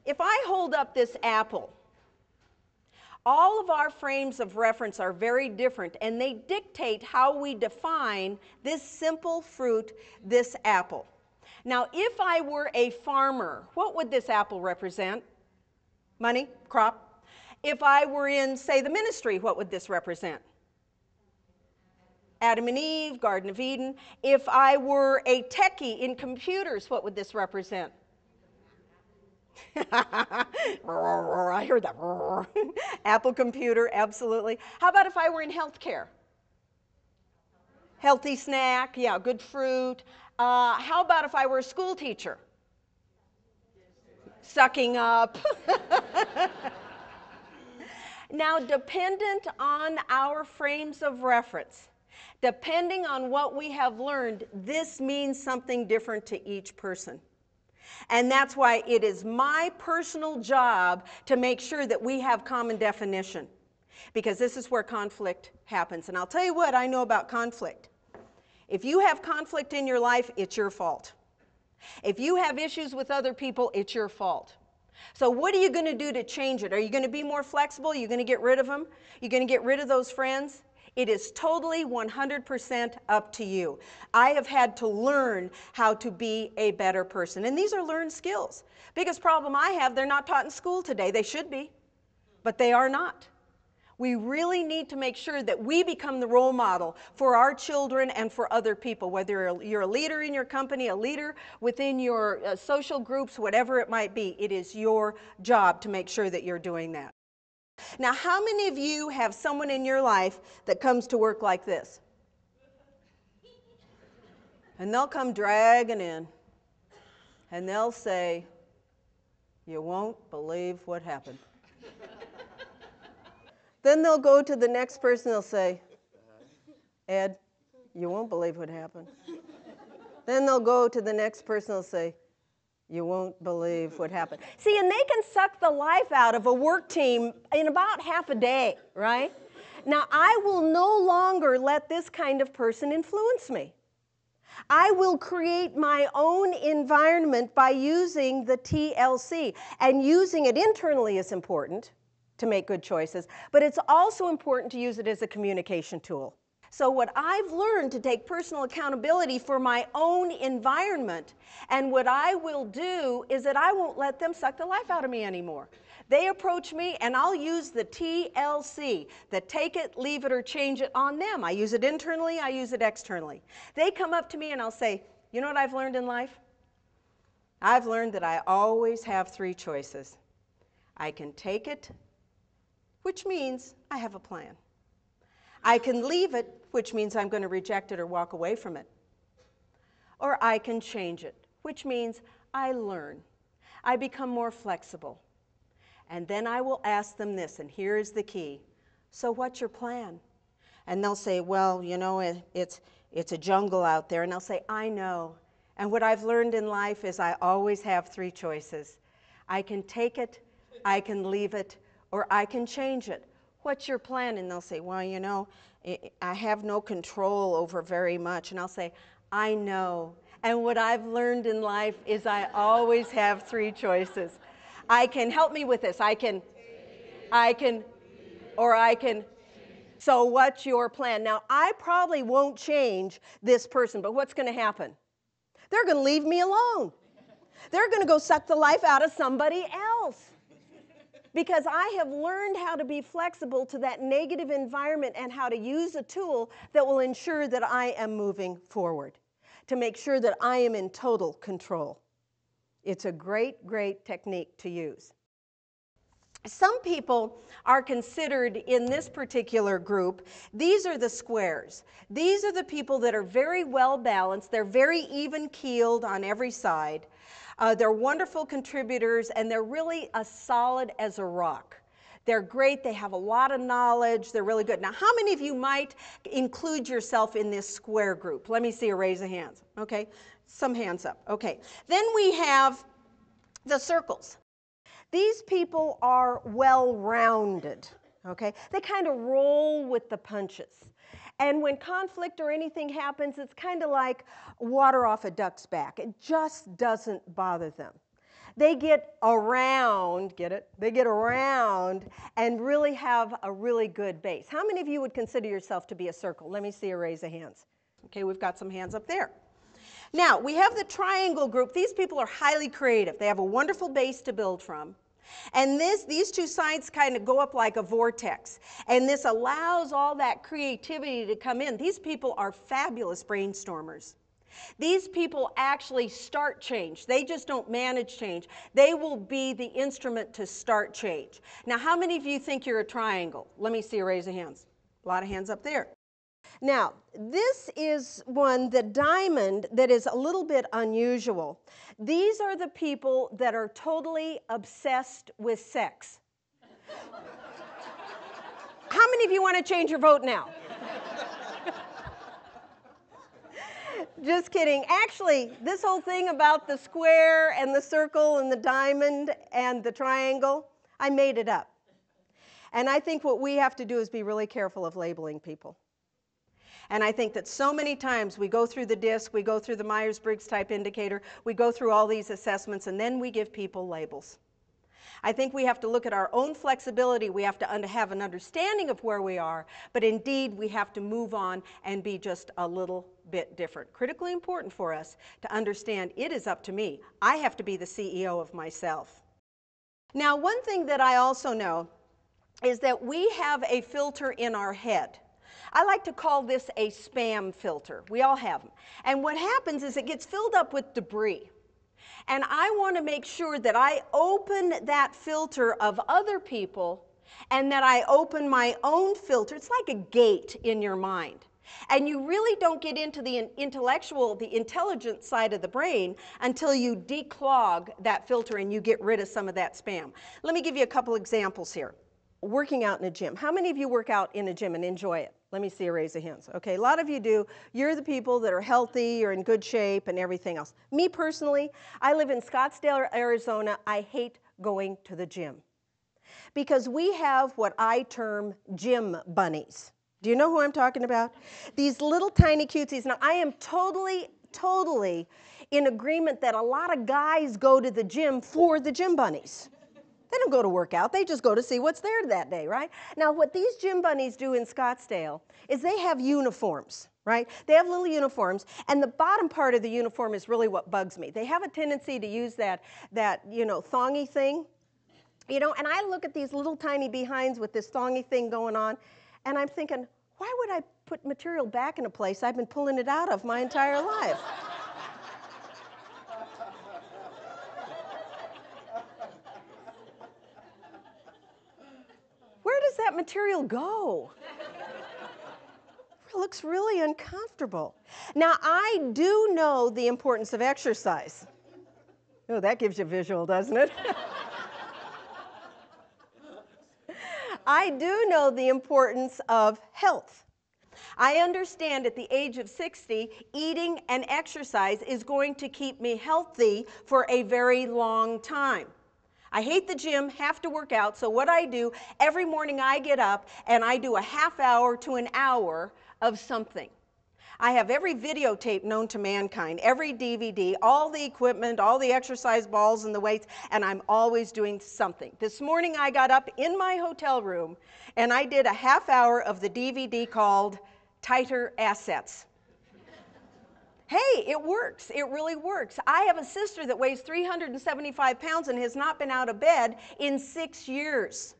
If I hold up this apple, all of our frames of reference are very different, and they dictate how we define this simple fruit, this apple. Now, if I were a farmer, what would this apple represent? Money, crop. If I were in, say, the ministry, what would this represent? Adam and Eve, Garden of Eden. If I were a techie in computers, what would this represent? I heard that. Apple computer, absolutely. How about if I were in healthcare? Healthy snack, yeah, good fruit. How about if I were a school teacher? Sucking up. Now, dependent on our frames of reference, depending on what we have learned, this means something different to each person. And that's why it is my personal job to make sure that we have common definition, because this is where conflict happens. And I'll tell you what I know about conflict. If you have conflict in your life, it's your fault. If you have issues with other people, it's your fault. So what are you going to do to change it? Are you going to be more flexible? Are you going to get rid of them? You're going to get rid of those friends? It is totally 100% up to you. I have had to learn how to be a better person. And these are learned skills. Biggest problem I have, they're not taught in school today. They should be, but they are not. We really need to make sure that we become the role model for our children and for other people, whether you're a leader in your company, a leader within your social groups, whatever it might be. It is your job to make sure that you're doing that. Now, how many of you have someone in your life that comes to work like this? And they'll come dragging in, and they'll say, "You won't believe what happened." Then they'll go to the next person, they'll say, "Ed, you won't believe what happened." Then they'll go to the next person, they'll say, "You won't believe what happened." See, and they can suck the life out of a work team in about half a day, right? Now, I will no longer let this kind of person influence me. I will create my own environment by using the TLC. And using it internally is important to make good choices, but it's also important to use it as a communication tool. So what I've learned to take personal accountability for my own environment, and what I will do is that I won't let them suck the life out of me anymore. They approach me and I'll use the TLC, the take it, leave it, or change it on them. I use it internally, I use it externally. They come up to me and I'll say, "You know what I've learned in life? I've learned that I always have three choices. I can take it, which means I have a plan. I can leave it, which means I'm going to reject it or walk away from it. Or I can change it, which means I learn. I become more flexible. And then I will ask them this, and here is the key. So what's your plan?" And they'll say, "Well, you know, it's a jungle out there." And I'll say, "I know. And what I've learned in life is I always have three choices. I can take it, I can leave it, or I can change it. What's your plan?" And they'll say, "Well, you know, I have no control over very much." And I'll say, "I know. And what I've learned in life is I always have three choices. I can help me with this. I can, or I can. So what's your plan?" Now, I probably won't change this person, but what's going to happen? They're going to leave me alone. They're going to go suck the life out of somebody else. Because I have learned how to be flexible to that negative environment and how to use a tool that will ensure that I am moving forward, to make sure that I am in total control. It's a great, great technique to use. Some people are considered in this particular group, these are the squares. These are the people that are very well balanced. They're very even-keeled on every side. They're wonderful contributors, and they're really as solid as a rock. They're great. They have a lot of knowledge. They're really good. Now, how many of you might include yourself in this square group? Let me see a raise of hands. Okay, some hands up. Okay, then we have the circles. These people are well-rounded. Okay, they kind of roll with the punches. And when conflict or anything happens, it's kind of like water off a duck's back. It just doesn't bother them. they get around, get it? They get around and really have a really good base. How many of you would consider yourself to be a circle? Let me see a raise of hands. Okay, we've got some hands up there. Now, we have the triangle group. These people are highly creative. They have a wonderful base to build from. And these two sides kind of go up like a vortex. And this allows all that creativity to come in. These people are fabulous brainstormers. These people actually start change. They just don't manage change. They will be the instrument to start change. Now, how many of you think you're a triangle? Let me see a raise of hands. A lot of hands up there. Now, this is one, the diamond, that is a little bit unusual. These are the people that are totally obsessed with sex. How many of you want to change your vote now? Just kidding. Actually, this whole thing about the square and the circle and the diamond and the triangle, I made it up. And I think what we have to do is be really careful of labeling people. And I think that so many times we go through the DISC, we go through the Myers-Briggs type indicator, we go through all these assessments, and then we give people labels. I think we have to look at our own flexibility. We have to have an understanding of where we are, but indeed we have to move on and be just a little bit different. Critically important for us to understand it is up to me. I have to be the CEO of myself. Now, one thing that I also know is that we have a filter in our head. I like to call this a spam filter. We all have them. And what happens is it gets filled up with debris. And I want to make sure that I open that filter of other people and that I open my own filter. It's like a gate in your mind. And you really don't get into the intelligent side of the brain until you declog that filter and you get rid of some of that spam. Let me give you a couple examples here. Working out in a gym. How many of you work out in a gym and enjoy it? Let me see a raise of hands. Okay, a lot of you do. You're the people that are healthy, you're in good shape, and everything else. Me personally, I live in Scottsdale, Arizona. I hate going to the gym because we have what I term gym bunnies. Do you know who I'm talking about? These little tiny cuties. Now, I am totally in agreement that a lot of guys go to the gym for the gym bunnies. They don't go to work out, they just go to see what's there that day, right? Now, what these gym bunnies do in Scottsdale is they have uniforms, right? They have little uniforms, and the bottom part of the uniform is really what bugs me. They have a tendency to use that thongy thing, and I look at these little tiny behinds with this thongy thing going on, and I'm thinking, why would I put material back in a place I've been pulling it out of my entire life? Where does that material go? It looks really uncomfortable. Now, I do know the importance of exercise. Oh, that gives you a visual, doesn't it? I do know the importance of health. I understand at the age of 60, eating and exercise is going to keep me healthy for a very long time. I hate the gym, have to work out, so what I do, every morning I get up and I do a half hour to an hour of something. I have every videotape known to mankind, every DVD, all the equipment, all the exercise balls and the weights, and I'm always doing something. This morning I got up in my hotel room and I did a half hour of the DVD called Tighter Assets. Hey, it works. It really works. I have a sister that weighs 375 pounds and has not been out of bed in 6 years.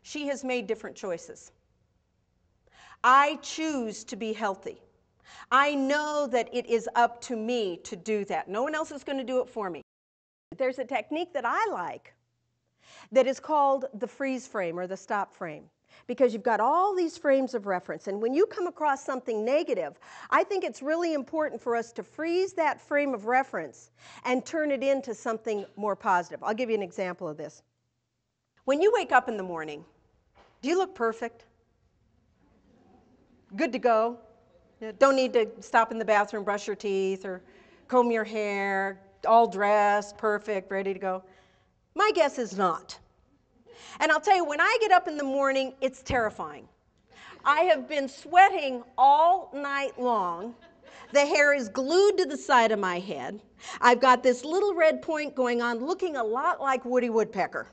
She has made different choices. I choose to be healthy. I know that it is up to me to do that. No one else is going to do it for me. There's a technique that I like that is called the freeze frame or the stop frame, because you've got all these frames of reference. And when you come across something negative, I think it's really important for us to freeze that frame of reference and turn it into something more positive. I'll give you an example of this. When you wake up in the morning, do you look perfect? Good to go? Don't need to stop in the bathroom, brush your teeth, or comb your hair, all dressed, perfect, ready to go? My guess is not. And I'll tell you, when I get up in the morning, it's terrifying. I have been sweating all night long. The hair is glued to the side of my head. I've got this little red point going on looking a lot like Woody Woodpecker.